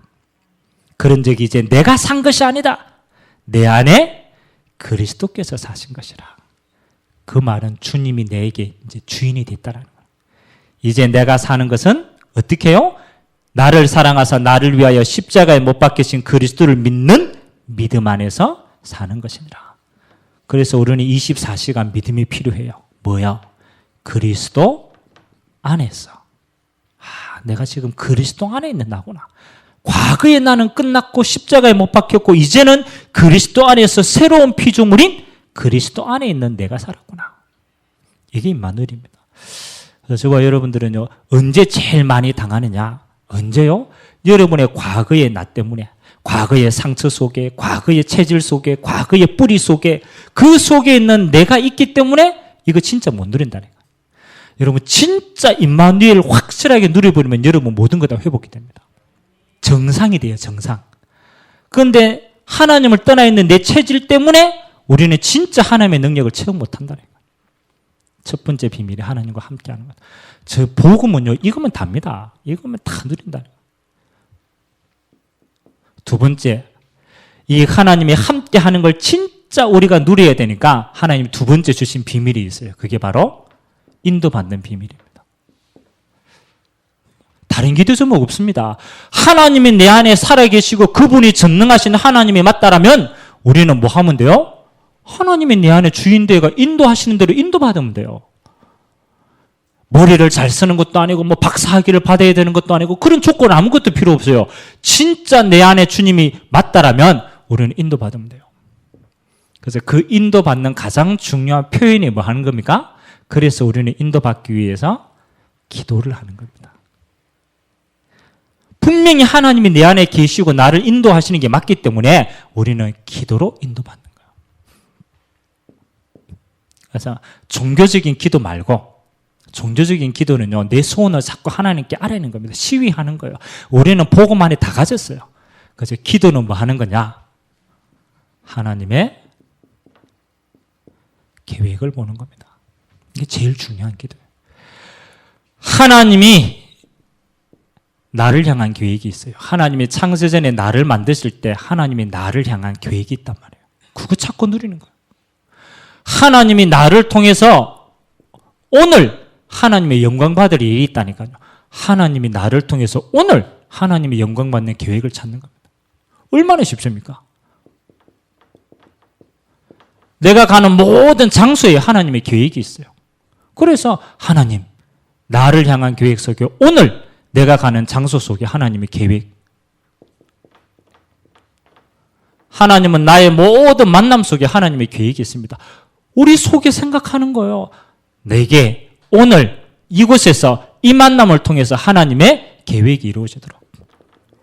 그런즉 이제 내가 산 것이 아니다. 내 안에 그리스도께서 사신 것이라. 그 말은 주님이 내게 이제 주인이 됐다라는 거예요. 이제 내가 사는 것은 어떻게 해요? 나를 사랑하사 나를 위하여 십자가에 못 박히신 그리스도를 믿는 믿음 안에서 사는 것이니라. 그래서 우리는 24시간 믿음이 필요해요. 뭐야? 그리스도 안에서. 내가 지금 그리스도 안에 있는 나구나. 과거의 나는 끝났고 십자가에 못 박혔고 이제는 그리스도 안에서 새로운 피조물인 그리스도 안에 있는 내가 살았구나. 이게 임마누엘입니다. 그래서 저와 여러분들은요, 언제 제일 많이 당하느냐? 언제요? 여러분의 과거의 나 때문에, 과거의 상처 속에, 과거의 체질 속에, 과거의 뿌리 속에, 그 속에 있는 내가 있기 때문에 이거 진짜 못 누린다는 거예요. 여러분 진짜 임마누엘 확실하게 누려버리면 여러분 모든 것 다 회복이 됩니다. 정상이 돼요. 정상. 그런데 하나님을 떠나 있는 내 체질 때문에 우리는 진짜 하나님의 능력을 체험 못한다는 거예요. 첫 번째 비밀이 하나님과 함께하는 것. 저 복음은요, 이거면 답니다. 이거면 다 누린다는 거예요. 두 번째, 이 하나님이 함께하는 걸 진짜 우리가 누려야 되니까 하나님 두 번째 주신 비밀이 있어요. 그게 바로 인도받는 비밀입니다. 다른 기도 제목 없습니다. 하나님이 내 안에 살아계시고 그분이 전능하신 하나님이 맞다라면 우리는 뭐 하면 돼요? 하나님이 내 안에 주인되가 인도하시는 대로 인도받으면 돼요. 머리를 잘 쓰는 것도 아니고 뭐 박사학위를 받아야 되는 것도 아니고 그런 조건 아무것도 필요 없어요. 진짜 내 안에 주님이 맞다라면 우리는 인도받으면 돼요. 그래서 그 인도받는 가장 중요한 표현이 뭐 하는 겁니까? 그래서 우리는 인도받기 위해서 기도를 하는 겁니다. 분명히 하나님이 내 안에 계시고 나를 인도하시는 게 맞기 때문에 우리는 기도로 인도받는 거예요. 그래서 종교적인 기도 말고 종교적인 기도는요, 내 소원을 자꾸 하나님께 아뢰는 겁니다. 시위하는 거예요. 우리는 복음 안에 다 가졌어요. 그래서 기도는 뭐 하는 거냐? 하나님의 계획을 보는 겁니다. 이게 제일 중요한 기도예요. 하나님이 나를 향한 계획이 있어요. 하나님이 창세전에 나를 만드실 때 하나님이 나를 향한 계획이 있단 말이에요. 그거 찾고 누리는 거예요. 하나님이 나를 통해서 오늘 하나님의 영광 받을 일이 있다니까요. 하나님이 나를 통해서 오늘 하나님의 영광 받는 계획을 찾는 겁니다. 얼마나 쉽습니까? 내가 가는 모든 장소에 하나님의 계획이 있어요. 그래서 하나님, 나를 향한 계획 속에 오늘 내가 가는 장소 속에 하나님의 계획. 하나님은 나의 모든 만남 속에 하나님의 계획이 있습니다. 우리 속에 생각하는 거예요. 내게 오늘 이곳에서 이 만남을 통해서 하나님의 계획이 이루어지도록.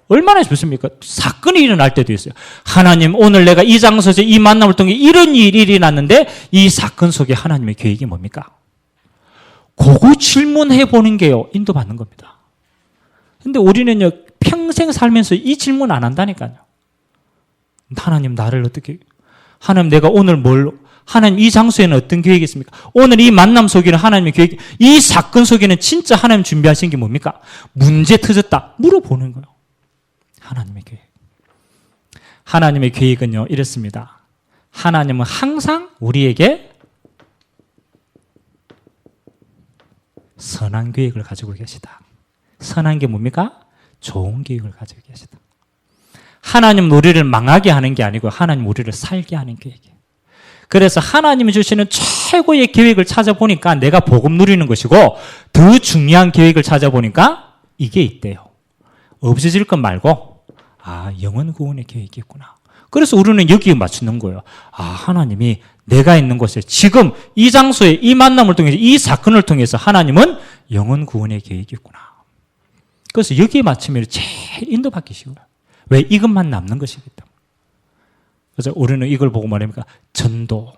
얼마나 좋습니까? 사건이 일어날 때도 있어요. 하나님, 오늘 내가 이 장소에서 이 만남을 통해 이런 일이 일어났는데 이 사건 속에 하나님의 계획이 뭡니까? 그거 질문해 보는 게요, 인도받는 겁니다. 근데 우리는요, 평생 살면서 이 질문 안 한다니까요. 하나님, 나를 어떻게, 하나님, 내가 오늘 하나님, 이 장소에는 어떤 계획이 있습니까? 오늘 이 만남 속에는 하나님의 계획, 이 사건 속에는 진짜 하나님 준비하신 게 뭡니까? 문제 터졌다. 물어보는 거예요. 하나님의 계획. 하나님의 계획은요, 이렇습니다. 하나님은 항상 우리에게 선한 계획을 가지고 계시다. 선한 게 뭡니까? 좋은 계획을 가지고 계시다. 하나님 우리를 망하게 하는 게 아니고 하나님 우리를 살게 하는 계획이에요. 그래서 하나님이 주시는 최고의 계획을 찾아보니까 내가 복음 누리는 것이고 더 중요한 계획을 찾아보니까 이게 있대요. 없어질 것 말고 영혼 구원의 계획이 있구나. 그래서 우리는 여기에 맞추는 거예요. 하나님이 내가 있는 곳에 지금 이 장소에 이 만남을 통해서 이 사건을 통해서 하나님은 영혼 구원의 계획이 있구나. 그래서 여기에 맞추면 제일 인도받기 쉬워요. 왜? 이것만 남는 것이기 때문에. 그래서 우리는 이걸 보고 말합니까? 전도.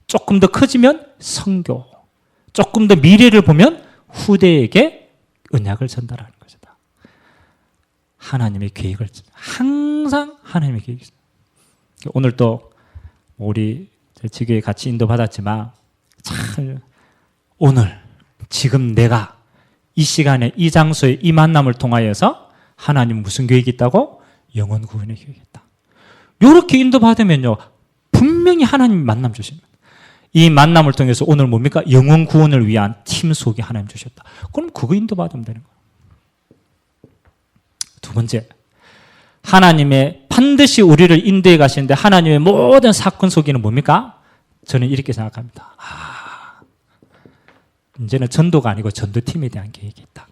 조금 더 커지면 선교. 조금 더 미래를 보면 후대에게 언약을 전달하는 것이다. 하나님의 계획을 항상 하나님의 계획이 있어요. 오늘 또 우리 지교에 같이 인도받았지만 참 오늘 지금 내가 이 시간에 이 장소에 이 만남을 통하여서 하나님 무슨 계획이 있다고? 영혼 구원의 계획이 있다. 이렇게 인도받으면요 분명히 하나님 만남 주십니다. 이 만남을 통해서 오늘 뭡니까? 영혼 구원을 위한 팀 속에 하나님 주셨다. 그럼 그거 인도받으면 되는 거예요. 두 번째, 하나님의 반드시 우리를 인도해 가시는데 하나님의 모든 사건 속에는 뭡니까? 저는 이렇게 생각합니다. 이제는 전도가 아니고 전도팀에 대한 계획이 있다.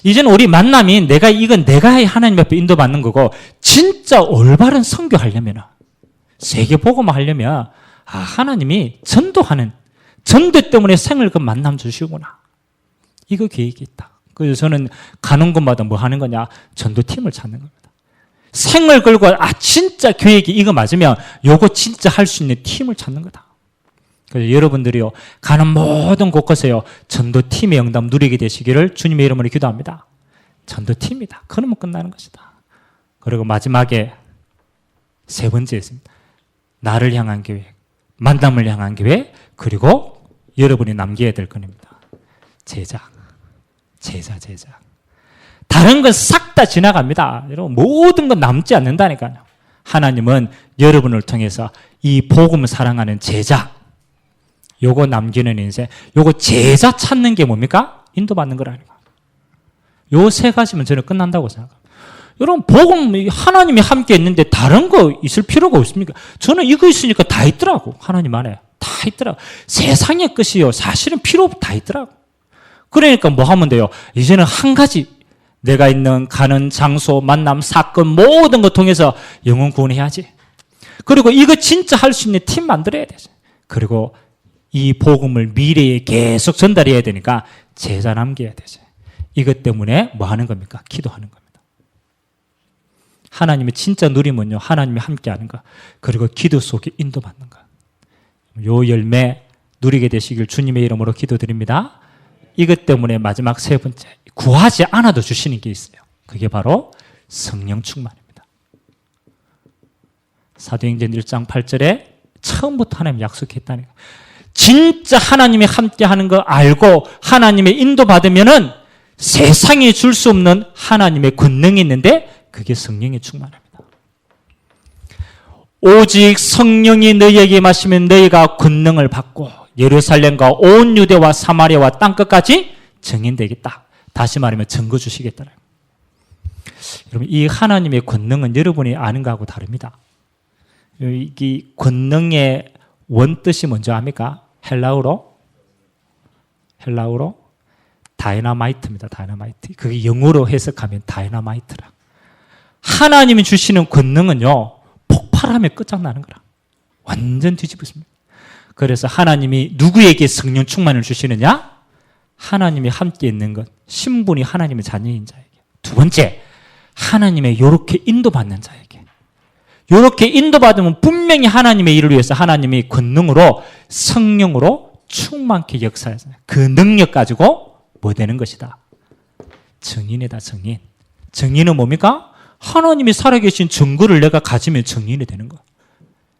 이제는 우리 만남이 이건 내가 하나님 앞에 인도받는 거고 진짜 올바른 선교하려면 세계 복음을 하려면 하나님이 전도하는 전도 때문에 생을 그 만남 주시구나. 이거 계획이 있다. 그래서 저는 가는 곳마다 뭐 하는 거냐? 전도팀을 찾는 겁니다. 생을 걸고 진짜 계획이 이거 맞으면 요거 진짜 할 수 있는 팀을 찾는 거다. 그래서 여러분들이요, 가는 모든 곳곳에요, 전도팀의 응답 누리게 되시기를 주님의 이름으로 기도합니다. 전도팀이다. 그러면 끝나는 것이다. 그리고 마지막에 세 번째 있습니다. 나를 향한 계획, 만남을 향한 계획, 그리고 여러분이 남겨야 될 겁니다. 제자. 다른 건 싹 다 지나갑니다. 여러분, 모든 건 남지 않는다니까요. 하나님은 여러분을 통해서 이 복음을 사랑하는 제자, 요거 남기는 인생, 요거 제자 찾는 게 뭡니까? 인도받는 거라니까. 요 세 가지면 저는 끝난다고 생각합니다. 여러분, 복음, 하나님이 함께 있는데 다른 거 있을 필요가 없습니까? 저는 이거 있으니까 다 있더라고. 하나님 안에. 다 있더라고. 세상의 것이요, 사실은 필요 없고 다 있더라고. 그러니까 뭐 하면 돼요? 이제는 한 가지, 내가 있는 가는 장소, 만남, 사건 모든 것 통해서 영혼 구원해야지. 그리고 이거 진짜 할 수 있는 팀 만들어야 되지. 그리고 이 복음을 미래에 계속 전달해야 되니까 제자 남겨야 되지. 이것 때문에 뭐 하는 겁니까? 기도하는 겁니다. 하나님의 진짜 누리면요, 하나님이 함께 하는 것, 그리고 기도 속에 인도받는 것. 요 열매 누리게 되시길 주님의 이름으로 기도드립니다. 이것 때문에 마지막 세 번째, 구하지 않아도 주시는 게 있어요. 그게 바로 성령 충만입니다. 사도행전 1장 8절에 처음부터 하나님 약속했다니까. 진짜 하나님이 함께 하는 거 알고 하나님의 인도받으면은 세상에 줄 수 없는 하나님의 권능이 있는데 그게 성령의 충만입니다. 오직 성령이 너희에게 마시면 너희가 권능을 받고 예루살렘과 온 유대와 사마리아와 땅끝까지 증인되겠다. 다시 말하면 증거 주시겠다는. 여러분, 이 하나님의 권능은 여러분이 아는 거하고 다릅니다. 이 권능의 원뜻이 뭔지 압니까? 헬라어로 다이너마이트입니다. 다이너마이트. 그게 영어로 해석하면 다이너마이트라. 하나님이 주시는 권능은요, 폭발하면 끝장나는 거라. 완전 뒤집어집니다. 그래서 하나님이 누구에게 성령 충만을 주시느냐? 하나님이 함께 있는 것, 신분이 하나님의 자녀인 자에게. 두 번째, 하나님의 요렇게 인도받는 자에게. 요렇게 인도받으면 분명히 하나님의 일을 위해서 하나님이 권능으로, 성령으로 충만케 역사해서 그 능력 가지고 뭐 되는 것이다? 증인이다, 증인. 증인은 뭡니까? 하나님이 살아계신 증거를 내가 가지면 증인이 되는 거.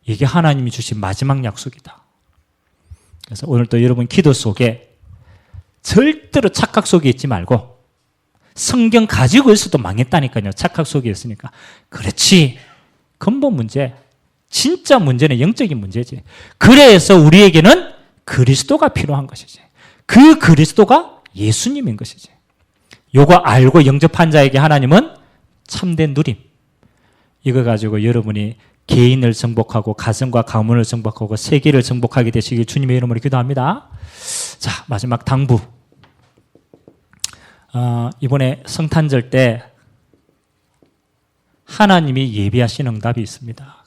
이게 하나님이 주신 마지막 약속이다. 그래서 오늘 또 여러분 기도 속에 절대로 착각 속에 있지 말고, 성경 가지고 있어도 망했다니까요. 착각 속에 있으니까. 그렇지. 근본 문제, 진짜 문제는 영적인 문제지. 그래서 우리에게는 그리스도가 필요한 것이지. 그 그리스도가 예수님인 것이지. 요거 알고 영접한 자에게 하나님은 참된 누림. 이거 가지고 여러분이 개인을 정복하고 가정과 가문을 정복하고 세계를 정복하게 되시길 주님의 이름으로 기도합니다. 자, 마지막 당부. 이번에 성탄절 때 하나님이 예비하신 응답이 있습니다.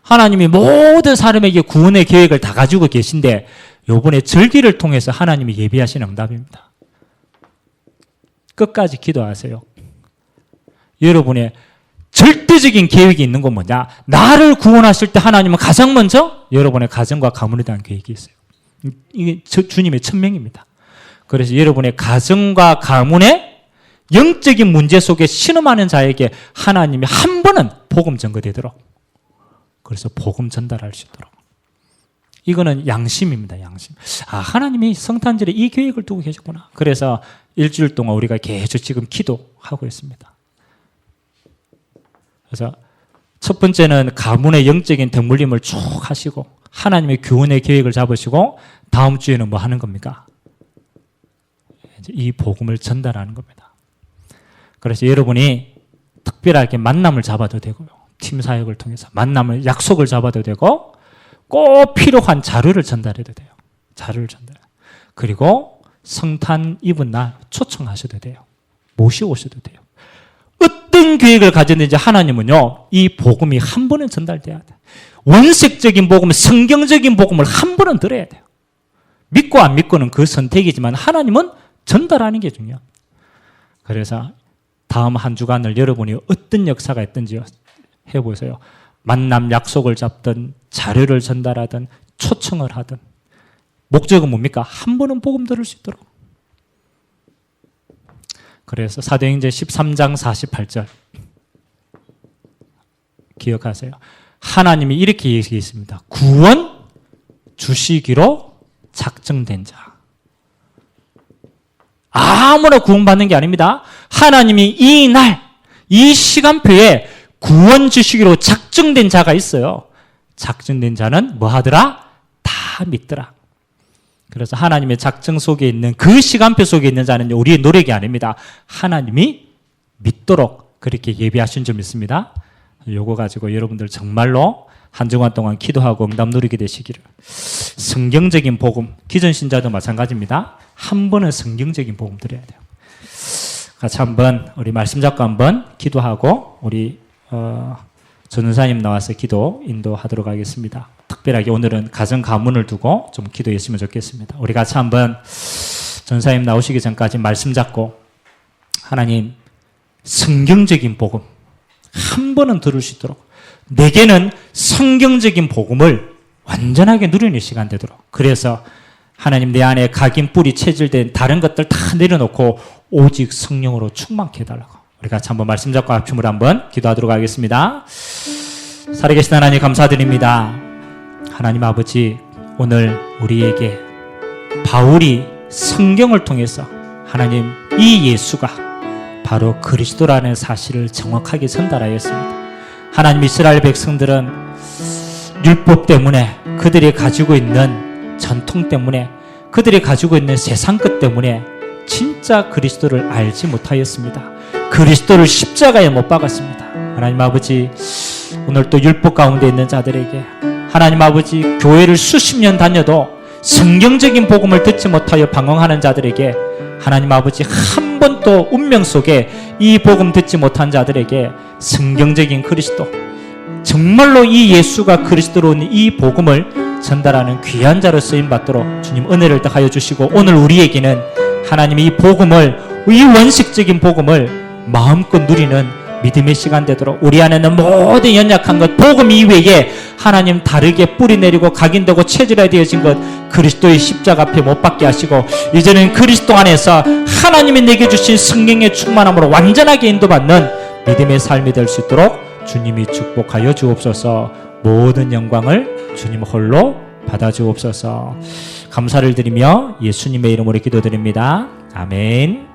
하나님이 모든 사람에게 구원의 계획을 다 가지고 계신데 이번에 절기를 통해서 하나님이 예비하신 응답입니다. 끝까지 기도하세요. 여러분의 절대적인 계획이 있는 건 뭐냐? 나를 구원하실 때 하나님은 가장 먼저 여러분의 가정과 가문에 대한 계획이 있어요. 이게 주님의 천명입니다. 그래서 여러분의 가정과 가문의 영적인 문제 속에 신음하는 자에게 하나님이 한 번은 복음 전거되도록, 그래서 복음 전달할 수 있도록. 이거는 양심입니다. 양심. 하나님이 성탄절에 이 계획을 두고 계셨구나. 그래서 일주일 동안 우리가 계속 지금 기도하고 있습니다. 그래서 첫 번째는 가문의 영적인 대물림을 쭉 하시고 하나님의 구원의 계획을 잡으시고, 다음 주에는 뭐 하는 겁니까? 이 복음을 전달하는 겁니다. 그래서 여러분이 특별하게 만남을 잡아도 되고요. 팀 사역을 통해서 만남을, 약속을 잡아도 되고, 꼭 필요한 자료를 전달해도 돼요. 자료를 전달. 그리고 성탄 입은 날 초청하셔도 돼요. 모셔오셔도 돼요. 어떤 계획을 가졌는지 하나님은요, 이 복음이 한 번은 전달돼야 돼요. 원색적인 복음, 성경적인 복음을 한 번은 들어야 돼요. 믿고 안 믿고는 그 선택이지만 하나님은 전달하는 게 중요합니다. 그래서 다음 한 주간을 여러분이 어떤 역사가 있든지 해보세요. 만남 약속을 잡든 자료를 전달하든 초청을 하든 목적은 뭡니까? 한 번은 복음 들을 수 있도록. 그래서 사도행전 13장 48절 기억하세요. 하나님이 이렇게 얘기했습니다. 구원 주시기로 작정된 자. 아무나 구원받는 게 아닙니다. 하나님이 이 날, 이 시간표에 구원 주시기로 작정된 자가 있어요. 작정된 자는 뭐 하더라? 다 믿더라. 그래서 하나님의 작정 속에 있는 그 시간표 속에 있는 자는 우리의 노력이 아닙니다. 하나님이 믿도록 그렇게 예비하신 점 있습니다. 요거 가지고 여러분들 정말로 한 주간 동안 기도하고 응답 누리게 되시기를. 성경적인 복음, 기존 신자도 마찬가지입니다. 한 번은 성경적인 복음 드려야 돼요. 같이 한번 우리 말씀 잡고 한번 기도하고 우리 전우사님 나와서 기도 인도하도록 하겠습니다. 특별하게 오늘은 가정 가문을 두고 좀 기도했으면 좋겠습니다. 우리 같이 한번 전사님 나오시기 전까지 말씀 잡고 하나님 성경적인 복음 한 번은 들을 수 있도록 내게는 성경적인 복음을 완전하게 누리는 시간 되도록 그래서 하나님 내 안에 각인 뿌리 체질된 다른 것들 다 내려놓고 오직 성령으로 충만케 해달라고 우리 같이 한번 말씀 잡고 합심으로 한번 기도하도록 하겠습니다. 살아계신 하나님 감사드립니다. 하나님 아버지 오늘 우리에게 바울이 성경을 통해서 하나님 이 예수가 바로 그리스도라는 사실을 정확하게 전달하였습니다. 하나님 이스라엘 백성들은 율법 때문에 그들이 가지고 있는 전통 때문에 그들이 가지고 있는 세상 것 때문에 진짜 그리스도를 알지 못하였습니다. 그리스도를 십자가에 못 박았습니다. 하나님 아버지 오늘 또 율법 가운데 있는 자들에게 하나님 아버지 교회를 수십 년 다녀도 성경적인 복음을 듣지 못하여 방황하는 자들에게 하나님 아버지 한 번 또 운명 속에 이 복음 듣지 못한 자들에게 성경적인 그리스도 정말로 이 예수가 그리스도로 온 이 복음을 전달하는 귀한 자로 쓰임받도록 주님 은혜를 더하여 주시고 오늘 우리에게는 하나님 이 복음을 이 원칙적인 복음을 마음껏 누리는 믿음의 시간 되도록 우리 안에 있는 모든 연약한 것 복음 이외에 하나님 다르게 뿌리 내리고 각인되고 체질화되어진 것 그리스도의 십자가 앞에 못 박게 하시고 이제는 그리스도 안에서 하나님이 내게 주신 성령의 충만함으로 완전하게 인도받는 믿음의 삶이 될 수 있도록 주님이 축복하여 주옵소서. 모든 영광을 주님 홀로 받아 주옵소서. 감사를 드리며 예수님의 이름으로 기도드립니다. 아멘.